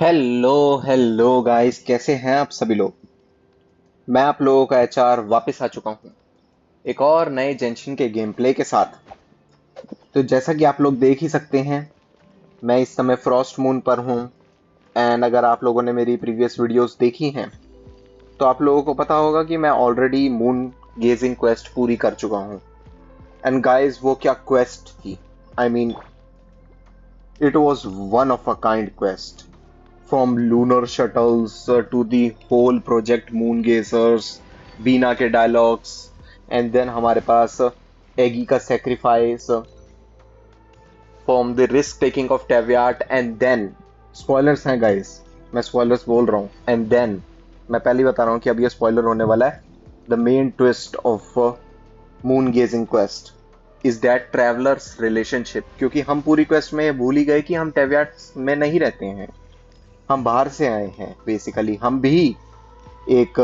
Hello hello guys, कैसे हैं आप सभी लोग। मैं आप लोगों का एचआर वापस आ चुका हूं एक और नए जेंशन के गेम प्ले के साथ। तो जैसा कि आप लोग देख ही सकते हैं, मैं इस समय फ्रॉस्ट मून पर हूं। एंड अगर आप लोगों ने मेरी प्रीवियस वीडियोस देखी हैं तो आप लोगों को पता होगा कि मैं ऑलरेडी मून गेजिंग क्वेस्ट पूरी कर चुका हूं। एंड गाइस, वो क्या क्वेस्ट थी। I mean, it was one of a kind quest. From lunar shuttles to the whole project moon gazers, बीना के डायलॉग्स, एंड देन हमारे पास एगी का sacrifice, from the risk taking of Teyvat, and then spoilers हैं guys, मैं spoilers बोल रहा हूँ। एंड देन मैं पहले ही बता रहा हूँ कि अब ये स्पॉयलर होने वाला है। The main twist of moon gazing quest is that travellers relationship, क्योंकि हम पूरी क्वेस्ट में ये भूल ही गए कि हम टेवियाट में नहीं रहते हैं, हम बाहर से आए हैं। बेसिकली हम भी एक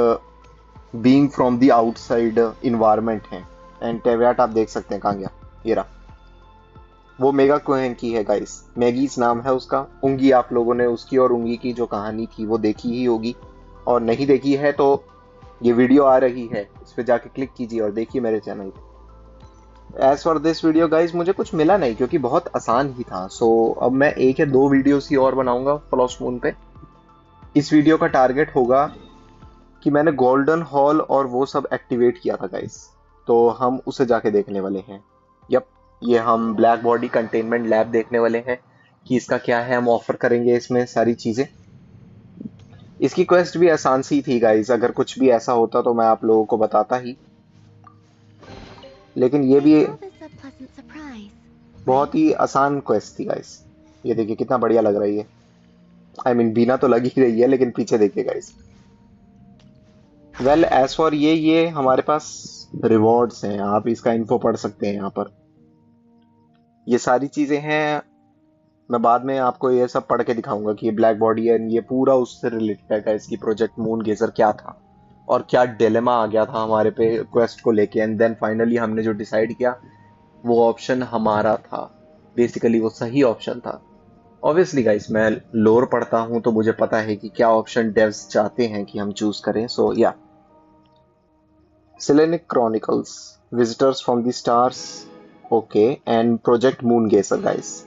being from the outside environment हैं। एंड टेवियाट आप देख सकते हैं कहाँ गया, ये रहा। वो मेगा कोहेन की है गाइस, मैगीज नाम है उसका। उंगी, आप लोगों ने उसकी और उंगी की जो कहानी थी वो देखी ही होगी, और नहीं देखी है तो ये वीडियो आ रही है, इस पे जाके क्लिक कीजिए और देखिए मेरे चैनल पे। As for this video guys, मुझे कुछ मिला नहीं क्योंकि बहुत आसान ही था। सो अब मैं एक या दो वीडियोस ही और बनाऊंगा फ्रॉस्ट मून पे। इस वीडियो का टारगेट होगा कि मैंने गोल्डन हॉल और वो सब एक्टिवेट किया था गाइस, तो हम उसे जाके देखने वाले हैं। यप, ये हम ब्लैक बॉडी कंटेनमेंट लैब देखने वाले हैं कि इसका क्या है, हम ऑफर करेंगे इसमें सारी चीजें। इसकी क्वेस्ट भी आसान सी थी गाइस, अगर कुछ भी ऐसा होता तो मैं आप लोगों को बताता ही, लेकिन ये I भी call this a pleasant surprise, बहुत right? ही आसान क्वेस्ट थी गाइस। ये देखिए कितना बढ़िया लग रही है। आई मीन, बीना तो लग ही रही है, लेकिन पीछे देखिए गाइस। वेल, एज फॉर ये हमारे पास रिवॉर्ड्स हैं, आप इसका इन्फो पढ़ सकते हैं यहाँ पर। ये सारी चीजें हैं, मैं बाद में आपको ये सब पढ़ के दिखाऊंगा कि ये ब्लैक बॉडी है, ये पूरा उससे रिलेटेड है। इसकी प्रोजेक्ट मून गेजर क्या था और क्या डिलेमा आ गया था हमारे पे क्वेस्ट को लेके। एंड देन फाइनली हमने जो डिसाइड किया वो ऑप्शन हमारा था। बेसिकली वो सही ऑप्शन था। ऑब्वियसली गाइस, मैं लोर पढ़ता हूं तो मुझे पता है कि क्या ऑप्शन डेव्स चाहते हैं कि हम चूज करें। सो या, Selenic Chronicles, Visitors from the Stars, okay, and Project Moon Gazer guys।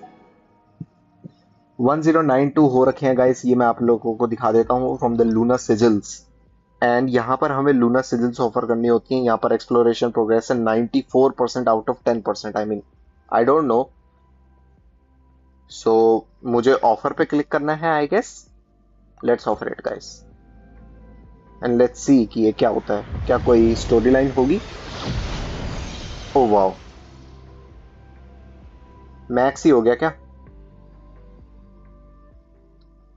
1092 हो रखे हैं गाइस, ये मैं आप लोगों को दिखा देता हूँ फ्रॉम द लूना सिजल्स। एंड यहाँ पर हमें लूना सिजल्स ऑफर करनी होती हैं। यहाँ पर एक्सप्लोरेशन प्रोग्रेस है 94% out of 10%। I mean, I don't know. So मुझे ऑफर पे क्लिक करना है I guess. Let's offer it guys and let's see कि ये क्या होता है, क्या कोई स्टोरी लाइन होगी। ओ वाओ, मैक्स ही हो गया क्या।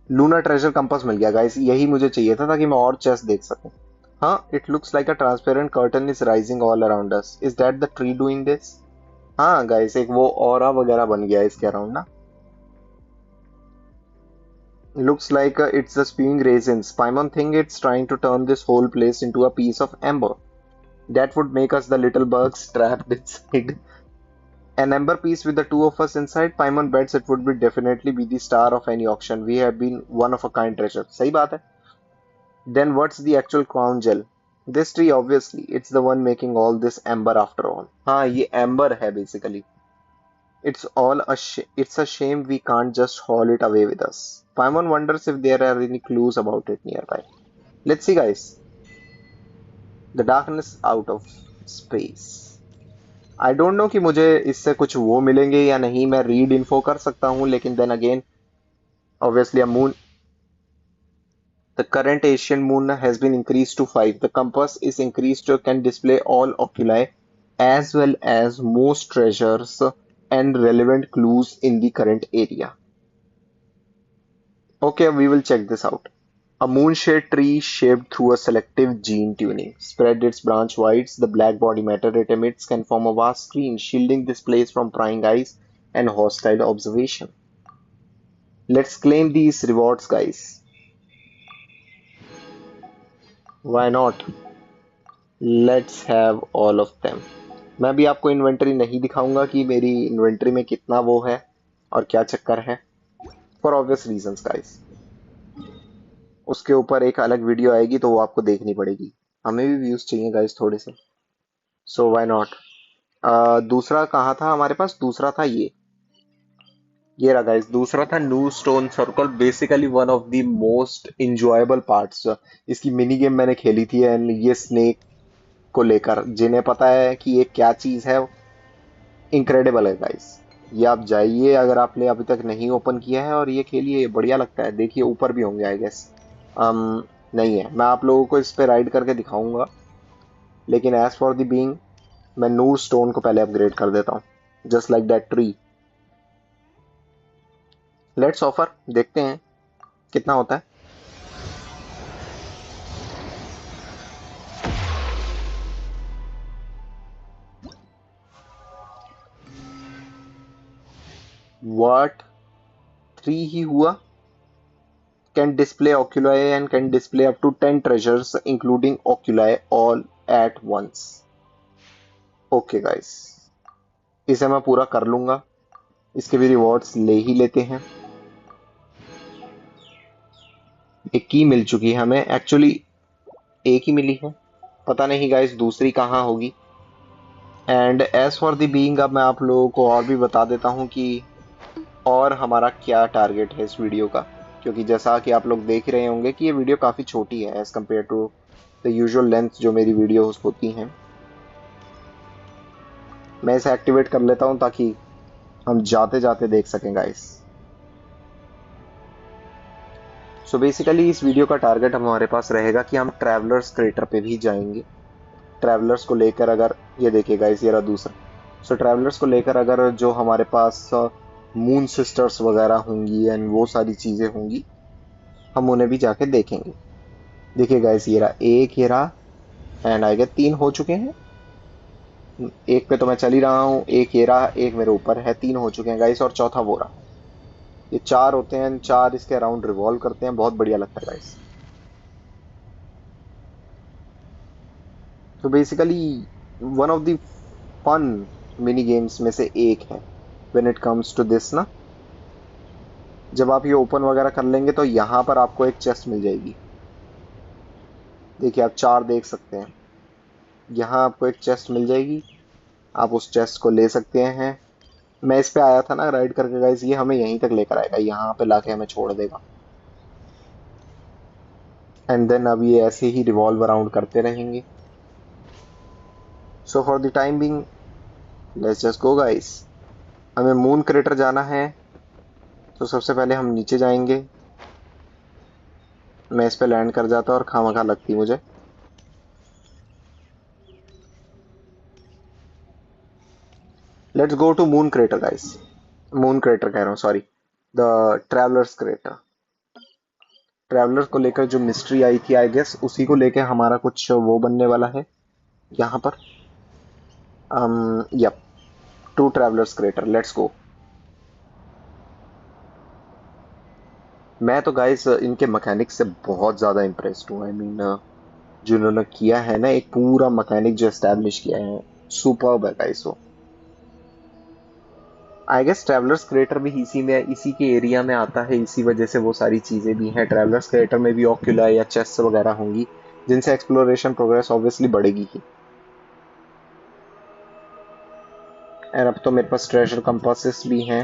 लूना ट्रेजर कंपास मिल गया गाइस, यही मुझे चाहिए था ताकि मैं और चेस देख सकूं। हाँ, it looks like a transparent curtain is rising all around us. Is that the tree doing this. हाँ गाइस, एक वो ऑरा वगैरह बन गया है इसके अराउंड ना। Looks like it's the spewing raisins. Paimon think it's trying to turn this whole place into a piece of amber. That would make us the little bugs trapped inside. An amber piece with the two of us inside. Paimon bets it would be definitely be the star of any auction. We have been one of a kind treasure. सही बात है। Then what's the actual crown gel? This tree obviously. It's the one making all this amber after all. हाँ, ये amber है basically. It's a shame we can't just haul it away with us. Paimon wonders if there are any clues about it nearby. Let's see guys. The darkness out of space. I don't know कि मुझे इससे कुछ वो मिलेंगे या नहीं। मैं read info कर सकता हूँ, लेकिन then again, obviously a moon. The current Asian moon has been increased to 5. The compass is increased to can display all oculi as well as most treasures and relevant clues in the current area. Okay, we will check this out. A moonshade tree shaped through a selective gene tuning. Spread its branch wide, the black body matter it emits can form a vast screen, shielding this place from prying eyes and hostile observation. Let's claim these rewards, guys. Why not? Let's have all of them. मैं भी आपको inventory नहीं दिखाऊंगा कि मेरी inventory में कितना वो है और क्या चक्कर है, फॉर ऑब्वियस रीजंस गाइस। उसके ऊपर एक अलग वीडियो आएगी तो वो आपको देखनी पड़ेगी। हमें भी व्यूज चाहिए गाइस थोड़े से, सो व्हाई नॉट। दूसरा कहाँ था हमारे पास? दूसरा था ये रहा गाइस। दूसरा था new stone circle, basically one of the most enjoyable parts. इसकी मिनी गेम मैंने खेली थी, एंड ये स्नेक को लेकर जिन्हें पता है कि ये क्या चीज है, इनक्रेडिबल है गाइस। ये आप जाइए अगर आपने अभी तक नहीं ओपन किया है, और ये खेलिए, बढ़िया लगता है। देखिए ऊपर भी होंगे आई गेस। नहीं है, मैं आप लोगों को इस पे राइड करके दिखाऊंगा, लेकिन एज फॉर द बीइंग मैं नूर स्टोन को पहले अपग्रेड कर देता हूँ, just like that tree. Let's offer, देखते हैं कितना होता है। व्हाट, 3 ही हुआ? Can display oculi and can display up to 10 treasures including oculi all at once। Okay guys, इसे मैं पूरा कर लूंगा। इसके भी रिवॉर्ड्स ले ही लेते हैं। एक की मिल चुकी है हमें, एक्चुअली एक ही मिली है, पता नहीं गाइस दूसरी कहाँ होगी। And as for the being, अब मैं आप लोगों को और भी बता देता हूँ कि और हमारा क्या टारगेट है इस वीडियो का, क्योंकि जैसा कि आप लोग देख रहे होंगे कि ये वीडियो काफ़ी छोटी है as compare to the usual length जो मेरी वीडियोस होती हैं। मैं इसे एक्टिवेट कर लेता हूँ ताकि हम जाते जाते देख सकें गाइस। सो बेसिकली इस वीडियो का टारगेट हमारे पास रहेगा कि हम ट्रैवलर्स क्रेटर पे भी जाएंगे। ट्रैवलर्स को लेकर, अगर ये देखिए गाइस, ये रहा दूसरा। सो ट्रैवलर्स को लेकर अगर जो हमारे पास मून सिस्टर्स वगैरह होंगी एंड वो सारी चीज़ें होंगी, हम उन्हें भी जाके देखेंगे। देखिए गाइस, ये रहा एक, ये रहा, एंड आई गेस 3 हो चुके हैं। एक पे तो मैं चल ही रहा हूँ, एक ये रहा, एक मेरे ऊपर है, 3 हो चुके हैं गाइस, और चौथा वो रहा। ये 4 होते हैं, 4 इसके अराउंड रिवॉल्व करते हैं, बहुत बढ़िया लगता है गाइस। तो basically one of the fun mini games में से एक है when it comes to this ना। जब आप ये ओपन वगैरह कर लेंगे तो यहाँ पर आपको एक चेस्ट मिल जाएगी। देखिए आप 4 देख सकते हैं, यहाँ आपको एक चेस्ट मिल जाएगी, आप उस चेस्ट को ले सकते हैं। मैं इस पे आया था ना राइड करके गाइस, ये हमें यहीं तक लेकर आएगा, यहाँ पे लाके हमें छोड़ देगा, एंड देन अब ये ऐसे ही रिवॉल्व अराउंड करते रहेंगे। So for the time Bing let's just go guys. हमें मून क्रेटर जाना है, तो सबसे पहले हम नीचे जाएंगे। मैं इस पे लैंड कर जाता और खामखा लगती मुझे। Let's go to moon crater guys. Moon crater कह रहा हूँ, sorry, the travellers crater. Traveller को लेकर जो मिस्ट्री आई थी आई गेस, उसी को लेकर हमारा कुछ वो बनने वाला है यहाँ पर। Yep, to travellers crater, let's go. मैं तो गाइस इनके मैकेनिक्स से बहुत ज़्यादा इम्प्रेस्ड हूँ। आई मीन जो इन्होंने किया है ना, एक पूरा मैकेनिक जो एस्टैब्लिश किया है, सुपर्ब है गाइस वो। आई गेस ट्रैवलर्स क्रेटर भी इसी में, इसी के एरिया में आता है, इसी वजह से वो सारी चीज़ें भी हैं। ट्रैवलर्स क्रेटर में भी ऑक्यूला या चेस्ट वगैरह होंगी, जिनसे एक्सप्लोरेशन प्रोग्रेस ऑब्वियसली बढ़ेगी ही। और अब तो मेरे पास ट्रेजर कंपासेस भी हैं।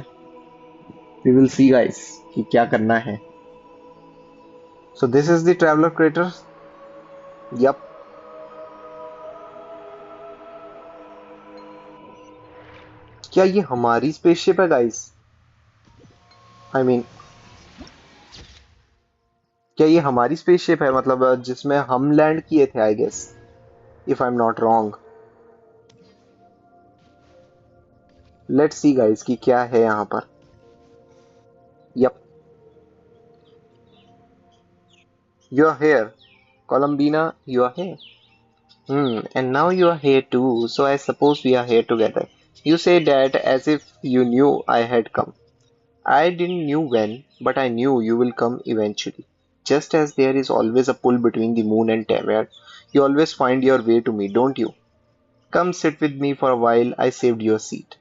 वी विल सी गाइस कि क्या करना है। So this is the traveller crater. Yep, क्या ये हमारी स्पेसशिप है गाइस? आई मीन क्या ये हमारी स्पेसशिप है, मतलब जिसमें हम लैंड किए थे I guess, if I am not wrong. Let's see guys कि क्या है यहाँ पर। Yup, you are here Columbina, you are here. And now you are here too, so I suppose we are here together. You say that as if you knew I had come. I didn't knew when, but I knew you will come eventually. Just as there is always a pull between the moon and Tavern, you always find your way to me, don't you? Come sit with me for a while, I saved your seat.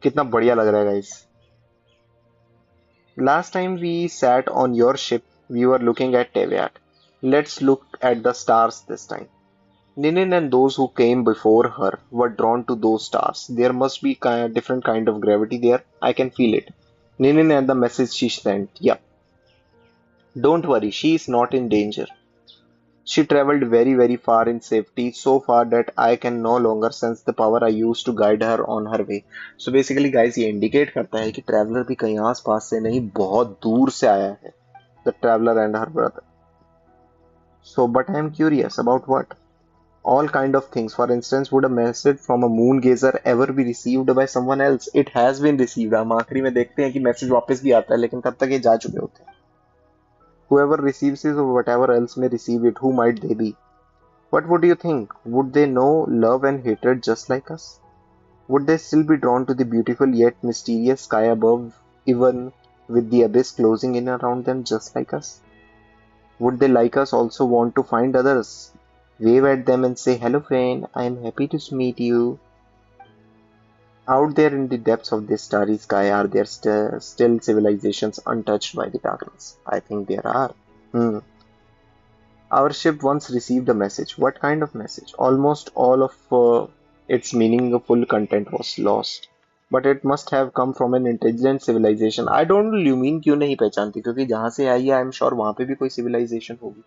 कितना बढ़िया लग रहा है guys. Last time we sat on your ship, We were looking at Teviat. Let's look at the stars this time. Ninin and those who came before her were drawn to those stars. There must be a different kind of gravity there. I can feel it. Ninin and the message she sent. Yep. Don't worry, she is not in danger. She traveled very, very far in safety, so far that I can no longer sense the power I used to guide her on her way. So basically guys ये indicate करता है कि traveler भी कहीं आस पास से नहीं बहुत दूर से आया है. The traveler and her brother. So but I am curious about what? All kind of things. For instance, would a message from a moon gazer ever be received by someone else? It has been received. हम आखिरी में देखते हैं कि message वापस भी आता है लेकिन तब तक ये जा चुके होते हैं. Whoever receives it or whatever else may receive it, who might they be? What would you think? Would they know love and hatred just like us? Would they still be drawn to the beautiful yet mysterious sky above, even with the abyss closing in around them just like us? Would they, like us, also want to find others, wave at them and say, "Hello friend, I am happy to meet you"? Out there in the depths of this starry sky, are there still civilizations untouched by the darkness? I think there are. Hmm. Our ship once received a message. What kind of message? Almost all of its meaningful content was lost. But it must have come from an intelligent civilization. I don't know lumen क्यों नहीं पहचानती क्योंकि जहां से आई है I am sure वहां पे भी कोई सिविलाइजेशन होगी.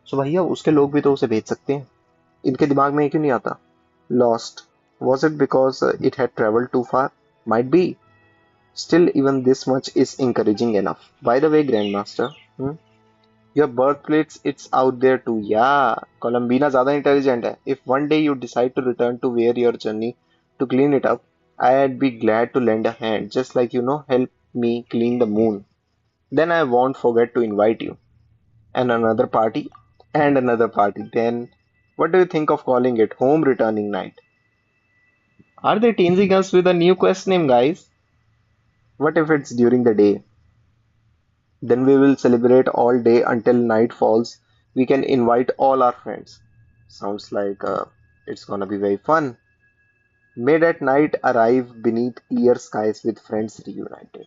सो भैया उसके लोग भी तो उसे भेज सकते हैं. इनके दिमाग में क्यों नहीं आता? Lost. Was it because it had traveled too far? Might be. Still, even this much is encouraging enough. By the way, Grandmaster, your birthplace, it's out there too. Yeah, Columbina ज़्यादा intelligent है. If one day you decide to return to where your journey to clean it up, I'd be glad to lend a hand, just like help me clean the moon. Then I won't forget to invite you. And another party, and another party. Then, what do you think of calling it Home Returning Night? Are they teasing us with a new quest name, guys? What if it's during the day? Then we will celebrate all day until night falls. We can invite all our friends. Sounds like it's gonna be very fun. Mid at night arrive beneath clear skies with friends reunited.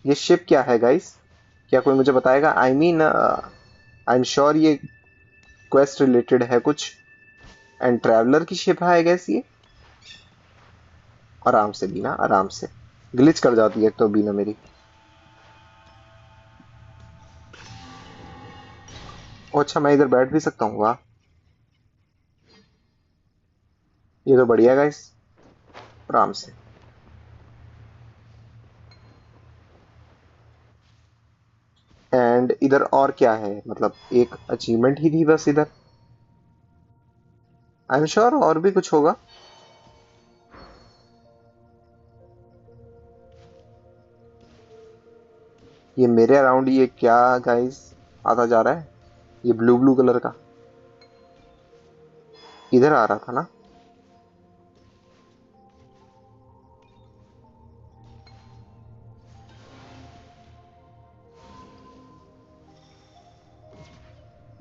ये ship क्या है guys? क्या कोई मुझे बताएगा? I am sure ये quest related है कुछ. एंड ट्रैवलर की शिप है आई गेस ये. आराम से बीना, आराम से. ग्लिच कर जाती है तो बीना मेरी. अच्छा मैं इधर बैठ भी सकता हूँ. वाह ये तो बढ़िया गाइस. आराम से. एंड इधर और क्या है? मतलब एक अचीवमेंट ही थी बस इधर. आई एम श्योर और भी कुछ होगा. ये मेरे अराउंड ये क्या गाइस आता जा रहा है? ये ब्लू ब्लू कलर का इधर आ रहा था ना.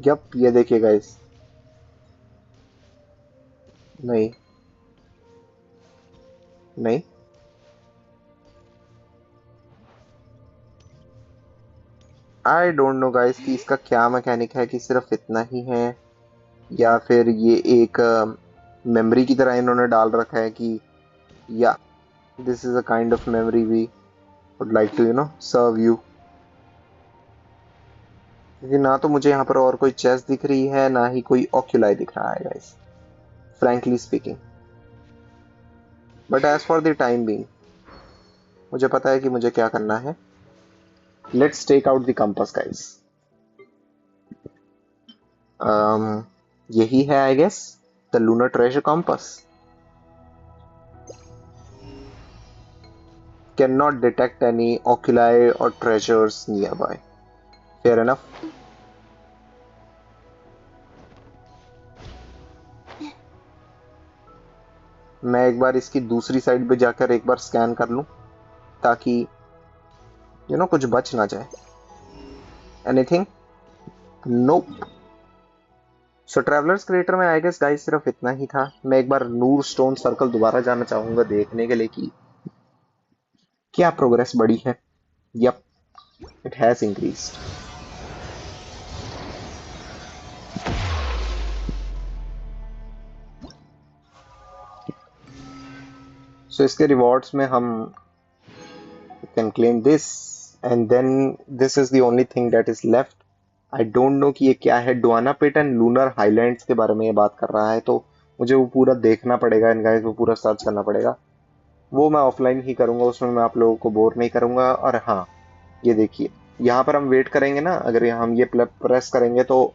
यप ये देखिए गाइस. नहीं नहीं. आई डोंट नो गाइस कि इसका क्या मैकेनिक है, कि सिर्फ इतना ही है या फिर ये एक मेमोरी की तरह इन्होंने डाल रखा है कि या this is a kind of memory we would like to serve you. क्योंकि ना तो मुझे यहाँ पर और कोई चेस्ट दिख रही है ना ही कोई ऑक्यूलाई दिख रहा है guys, frankly speaking. But as for the time being मुझे पता है कि मुझे क्या करना है. Let's take out the compass guys. यही है I guess the lunar treasure compass. Can not detect any oculi or treasures nearby. Fair enough. मैं एक बार इसकी दूसरी साइड पे जाकर एक बार स्कैन कर लूं ताकि कुछ बच ना जाए. एनीथिंग? नोप. सो ट्रैवलर्स क्रिएटर में आई गेस गाइस सिर्फ इतना ही था. मैं एक बार नूर स्टोन सर्कल दोबारा जाना चाहूंगा देखने के लिए कि क्या प्रोग्रेस बढ़ी है? Yup, it has increased. So इसके रिवॉर्ड्स में हम can claim this, and then this is the only thing that is left. I don't know कि ये क्या है। डुआना पिट एंड लूनर हाईलैंड्स के बारे में ये बात कर रहा है, तो मुझे वो पूरा देखना पड़ेगा एंड गाइस, वो पूरा सर्च करना पड़ेगा। वो मैं ऑफलाइन ही करूंगा, उसमें मैं आप लोगों को बोर नहीं करूंगा। और हाँ, ये देखिए, यहाँ पर हम वेट करेंगे ना, अगर हम ये प्रेस करेंगे तो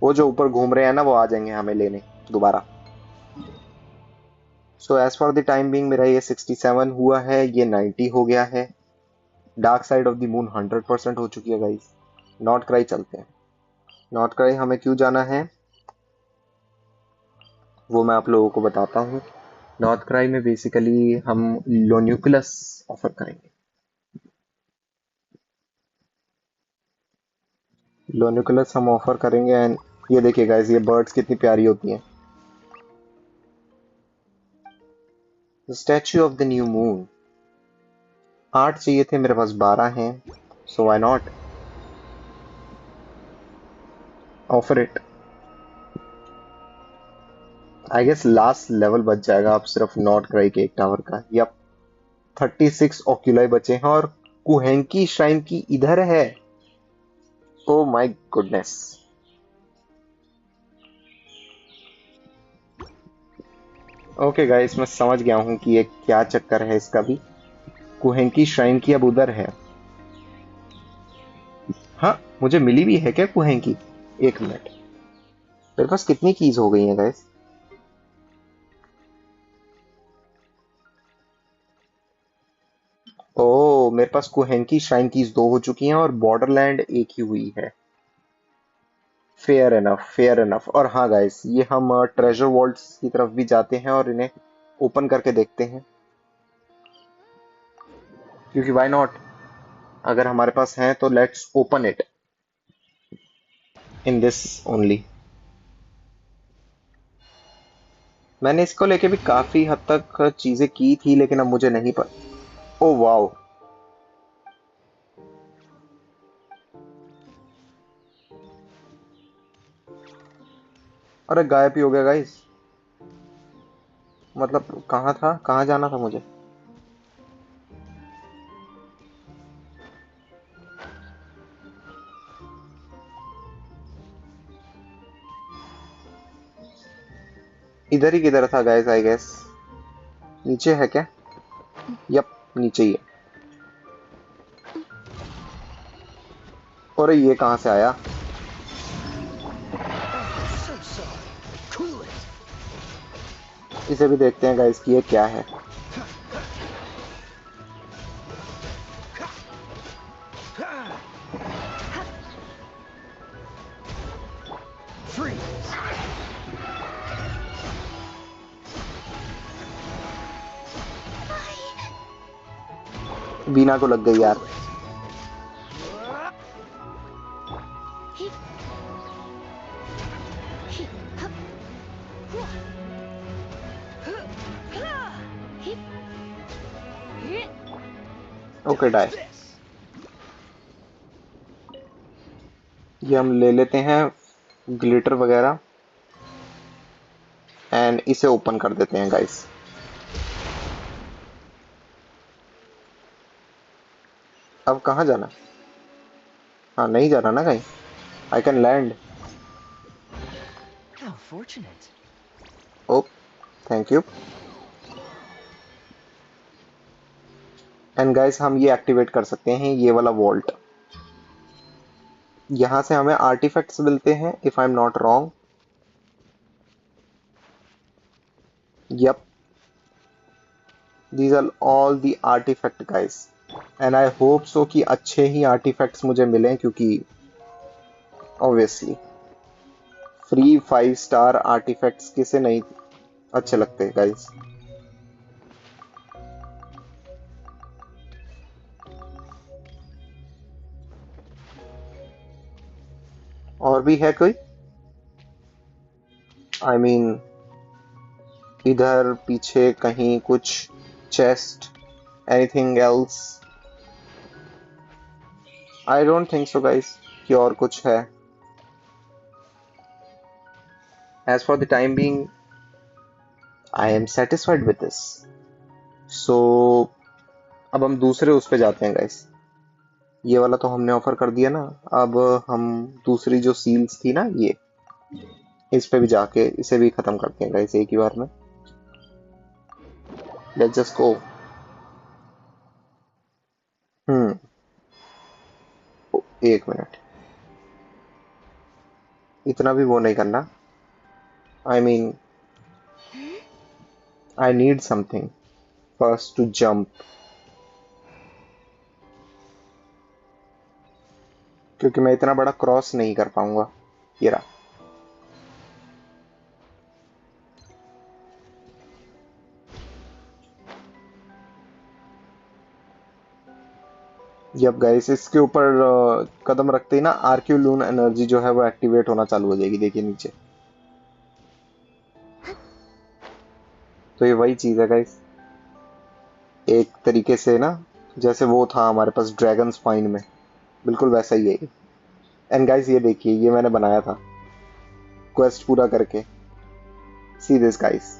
वो जो ऊपर घूम रहे हैं ना, वो आ जाएंगे हमें लेने दोबारा। So as for the time being मेरा ये 67 हुआ है, ये 90 हो गया है। Dark side of the moon 100% हो चुकी है गाइस। नॉर्थ क्राई चलते हैं। नॉर्थ क्राई हमें क्यों जाना है वो मैं आप लोगों को बताता हूँ। नॉर्थ क्राई में बेसिकली हम लोन्यूक्लस ऑफर करेंगे। लोन्यूक्लस हम ऑफर करेंगे एंड ये देखिए गाइस, ये बर्ड्स कितनी प्यारी होती हैं। Statue of the new moon 8 चाहिए थे, मेरे पास 12 हैं, so why not offer it. I guess last level बच जाएगा अब सिर्फ नॉर्थ क्राई के एक टावर का। यप, 36 ऑक्यूलाई बचे हैं और कुहेंकी श्राइन की इधर है। Oh my goodness. Okay guys, मैं समझ गया हूँ कि ये क्या चक्कर है इसका भी। कुहेंकी श्राइन की अब उधर है। हाँ, मुझे मिली भी है क्या कुहेंकी? एक मिनट, मेरे पास कितनी कीज हो गई हैं गाइस? ओ, मेरे पास कुहेंकी श्राइन कीज 2 हो चुकी हैं और बॉर्डरलैंड एक ही हुई है। Fair enough, fair enough. और हाँ गाइस, ये हम ट्रेजर वॉल्ट्स की तरफ भी जाते हैं और इन्हें ओपन करके देखते हैं, क्योंकि व्हाई नॉट। अगर हमारे पास है तो let's open it in this only. मैंने इसको लेके भी काफी हद तक चीजें की थी, लेकिन अब मुझे नहीं पता। ओ वाओ, अरे गायब ही हो गया गाइस। मतलब कहाँ था, कहाँ जाना था मुझे? इधर ही किधर था गाइस, आई गेस नीचे है क्या? यप, नीचे ही है। और ये कहाँ से आया? इसे भी देखते हैं गाइस कि ये क्या है। बीना को लग गई यार। Okay die. ये हम ले लेते हैं ग्लिटर वगैरह एंड इसे ओपन कर देते हैं गाइस। अब कहाँ जाना? हाँ, नहीं जाना ना कहीं। I can land. Oh, thank you. And guys, हम ये एक्टिवेट कर सकते हैं, ये वाला वॉल्ट। यहाँ से हमें आर्टिफैक्ट्स मिलते हैं if I am not wrong. Yep, these are all the artefact guys, and I hope so कि अच्छे ही आर्टिफैक्ट्स मुझे मिलें, क्योंकि ऑब्वियसली फ्री 5 स्टार आर्टिफैक्ट्स किसे नहीं अच्छे लगते गाइस। और भी है कोई? आई मीन इधर पीछे कहीं कुछ chest anything else? I don't think so guys कि और कुछ है. As for the time being I am satisfied with this. So अब हम दूसरे उस पे जाते हैं गाइस. ये वाला तो हमने ऑफर कर दिया ना. अब हम दूसरी जो सील्स थी ना, ये इस पे भी जाके इसे भी खत्म करते हैं गाइस एक ही बार में. Let's just go. हम्म. एक मिनट. इतना भी वो नहीं करना. I mean I need something first to jump. क्योंकि मैं इतना बड़ा क्रॉस नहीं कर पाऊंगा. ये रहा. जब गाइस इसके ऊपर कदम रखते ही ना आर्क्यूलून एनर्जी जो है वो एक्टिवेट होना चालू हो जाएगी. देखिए नीचे. तो ये वही चीज है गाइस. एक तरीके से ना जैसे वो था हमारे पास ड्रैगन स्पाइन में, बिल्कुल वैसा ही है ये. एंड गाइस ये देखिए, ये मैंने बनाया था क्वेस्ट पूरा करके. See this guys,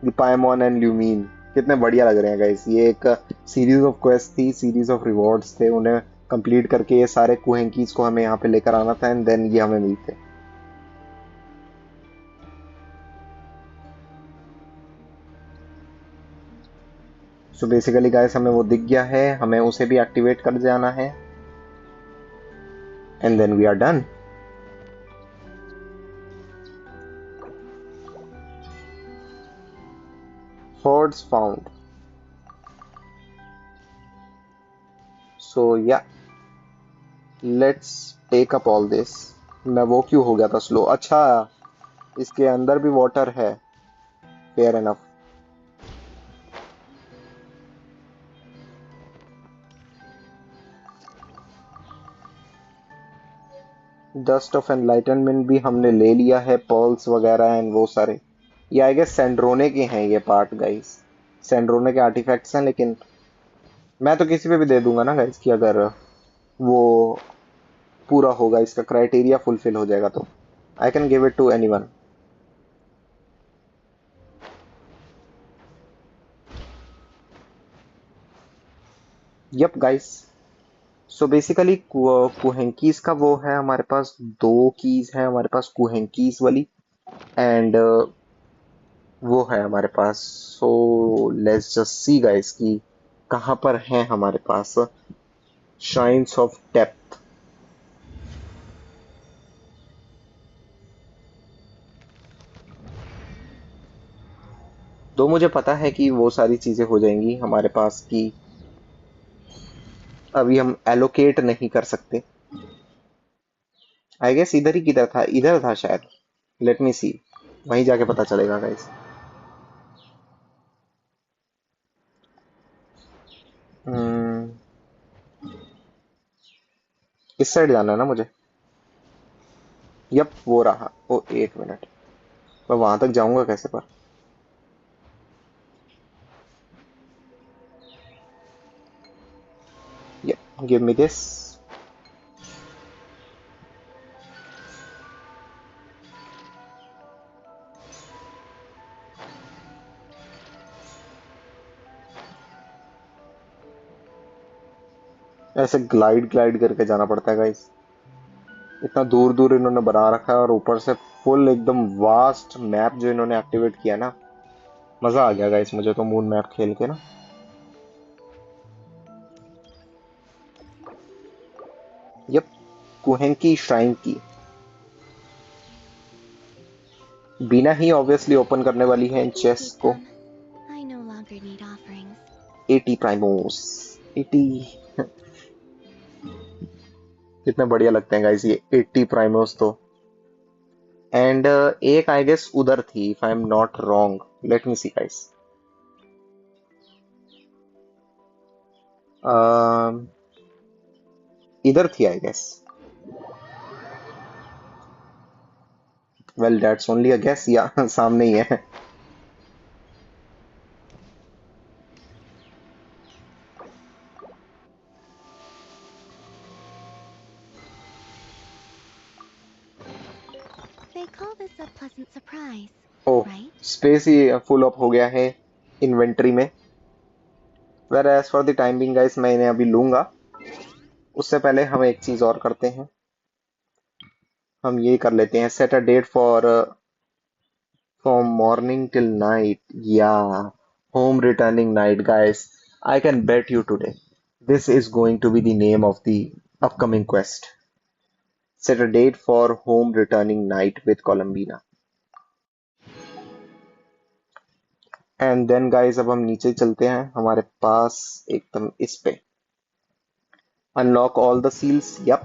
the Paimon and Lumine. कितने बढ़िया लग रहे हैं गाइस. ये एक सीरीज ऑफ क्वेस्ट थी, सीरीज ऑफ रिवॉर्ड्स थे. उन्हें कंप्लीट करके ये सारे कुहेंकीज को हमें यहाँ पे लेकर आना था एंड देन ये हमें मिलते. सो बेसिकली गाइस हमें वो दिख गया है, हमें उसे भी एक्टिवेट कर जाना है and then we are done. Hordes found. So yeah, let's take up all this. मैं वो क्यों हो गया था स्लो? अच्छा, इसके अंदर भी वाटर है. Fair enough. Dust of enlightenment भी हमने ले लिया है, पर्ल्स वगैरह एंड वो सारे. ये आई गेस सेंड्रोने के हैं ये पार्ट गाइस. सेंड्रोने के आर्टिफैक्ट्स हैं, लेकिन मैं तो किसी पे भी दे दूंगा ना गाइस कि अगर वो पूरा होगा, इसका क्राइटेरिया फुलफिल हो जाएगा तो I can give it to anyone. Yup guys. So basically कुहेंकीज का वो है हमारे पास. दो कीज है हमारे पास कुहेंकीज वाली एंड वो है हमारे पास. So let's just see guys कि कहाँ पर है हमारे पास शाइन्स ऑफ डेप्थ. तो मुझे पता है कि वो सारी चीजें हो जाएंगी हमारे पास की अभी हम एलोकेट नहीं कर सकते. आई गेस इधर ही किधर था, इधर था शायद. लेट मी सी. वहीं जाके पता चलेगा गाइस. इस साइड जाना है ना मुझे. यप वो रहा. ओ एक मिनट. मैं वहां तक जाऊंगा कैसे पर? Yep give me this. ऐसे ग्लाइड ग्लाइड करके जाना पड़ता है गाइस. इतना दूर दूर इन्होंने बना रखा है और ऊपर से फुल एकदम वास्ट मैप जो इन्होंने एक्टिवेट किया ना. मजा आ गया गाइस मुझे तो मून मैप खेल के ना. यप. कुहें की श्राइन की बिना ही ऑब्वियसली ओपन करने वाली है इन चेस्ट को. I no longer need offerings. 80 प्राइमोस. 80. कितने बढ़िया लगते हैं गाइस ये 80 प्राइमोस तो. एंड एक आई गेस उधर थी if I am not wrong. Let me see guys. इधर थी I guess. Well that's only a guess. या सामने ही है. They call this a pleasant surprise, oh, right? Space ही फुल अप हो गया है इन्वेंटरी में। Where as for the time being guys, मैं इन्हें अभी लूंगा। उससे पहले हम एक चीज और करते हैं, हम ये कर लेते हैं, set a date for from morning till night, या home returning night guys. I can bet you today this is going to be the name of the upcoming quest. Set a date for home returning night with Columbina. And then guys, अब हम नीचे चलते हैं हमारे पास एकदम इस पे, unlock all the seals, yep,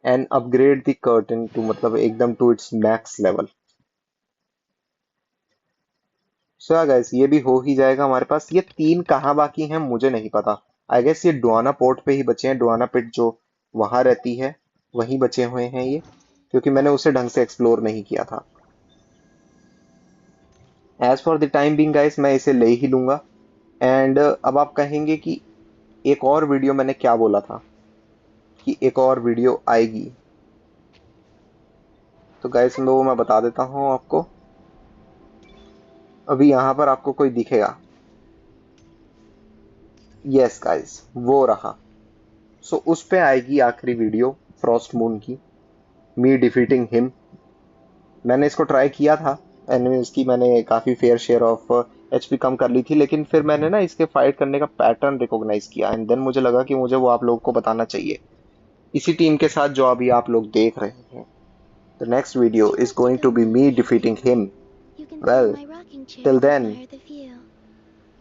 and upgrade the curtain to मतलब एकदम to its max level. So yeah guys, ये भी हो ही जाएगा हमारे पास। ये 3 कहाँ बाकी हैं मुझे नहीं पता। आई गेस ये डुआना पोर्ट पे ही बचे हैं, डुआना पिट जो वहां रहती है वहीं बचे हुए हैं ये, क्योंकि मैंने उसे ढंग से एक्सप्लोर नहीं किया था। As for the time being guys, मैं इसे ले ही लूंगा। एंड अब आप कहेंगे कि एक और वीडियो, मैंने क्या बोला था कि एक और वीडियो आएगी, तो गाइस वो मैं बता देता हूं आपको। अभी यहां पर आपको कोई दिखेगा, यस गाइस वो रहा। सो उस पे आएगी आखिरी वीडियो फ्रॉस्ट मून की, मी डिफीटिंग हिम। मैंने इसको ट्राई किया था, एनिमीज की मैंने काफी फेयर शेयर ऑफ एचपी कम कर ली थी, लेकिन फिर मैंने ना इसके फाइट करने का पैटर्न रिकॉग्नाइज किया, एंड देन मुझे लगा कि मुझे वो आप लोगों को बताना चाहिए, इसी टीम के साथ जो अभी आप लोग देख रहे हैं। The next video Would you is like to going go to be with me me? defeating him. You can sit in Well, my rocking chair till and then, admire the view.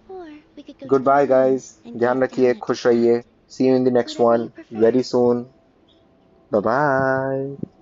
Or we could go to the goodbye moon guys. and ध्यान gaze रखिए, down at the खुश रहिए। ground. See you in the next Whatever one you prefer. very soon. Bye bye.